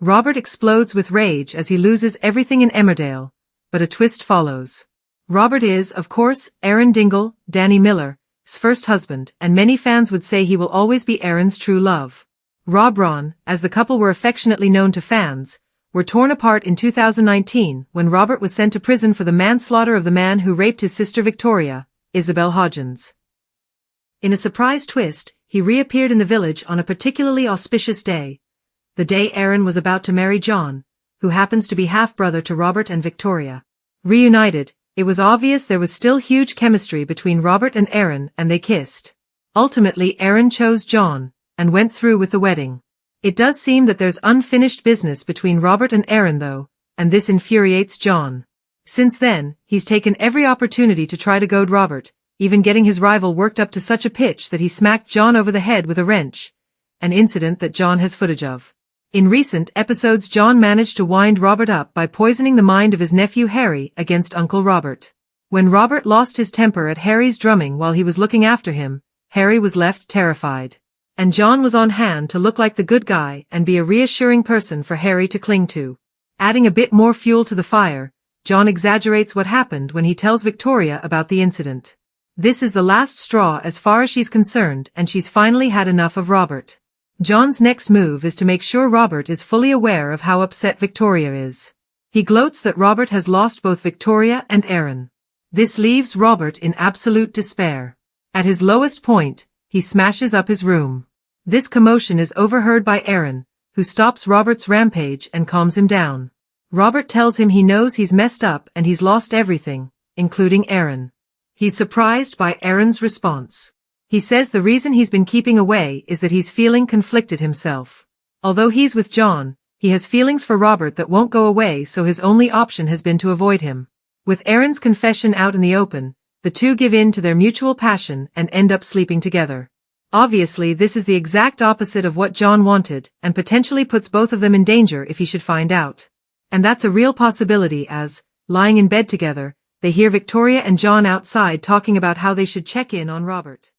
Robert explodes with rage as he loses everything in Emmerdale, but a twist follows. Robert is, of course, Erin Dingle, Danny Miller's first husband, and many fans would say he will always be Erin's true love. Ron, as the couple were affectionately known to fans, were torn apart in 2019 when Robert was sent to prison for the manslaughter of the man who raped his sister Victoria, Isabel Hodgins. In a surprise twist, he reappeared in the village on a particularly auspicious day, the day Erin was about to marry John, who happens to be half-brother to Robert and Victoria. Reunited, it was obvious there was still huge chemistry between Robert and Erin, and they kissed. Ultimately, Erin chose John, and went through with the wedding. It does seem that there's unfinished business between Robert and Erin though, and this infuriates John. Since then, he's taken every opportunity to try to goad Robert, even getting his rival worked up to such a pitch that he smacked John over the head with a wrench, an incident that John has footage of. In recent episodes, John managed to wind Robert up by poisoning the mind of his nephew Harry against Uncle Robert. When Robert lost his temper at Harry's drumming while he was looking after him, Harry was left terrified. And John was on hand to look like the good guy and be a reassuring person for Harry to cling to. Adding a bit more fuel to the fire, John exaggerates what happened when he tells Victoria about the incident. This is the last straw as far as she's concerned, and she's finally had enough of Robert. John's next move is to make sure Robert is fully aware of how upset Victoria is. He gloats that Robert has lost both Victoria and Erin. This leaves Robert in absolute despair. At his lowest point, he smashes up his room. This commotion is overheard by Erin, who stops Robert's rampage and calms him down. Robert tells him he knows he's messed up and he's lost everything, including Erin. He's surprised by Erin's response. He says the reason he's been keeping away is that he's feeling conflicted himself. Although he's with John, he has feelings for Robert that won't go away, so his only option has been to avoid him. With Erin's confession out in the open, the two give in to their mutual passion and end up sleeping together. Obviously, this is the exact opposite of what John wanted, and potentially puts both of them in danger if he should find out. And that's a real possibility as, lying in bed together, they hear Victoria and John outside talking about how they should check in on Robert.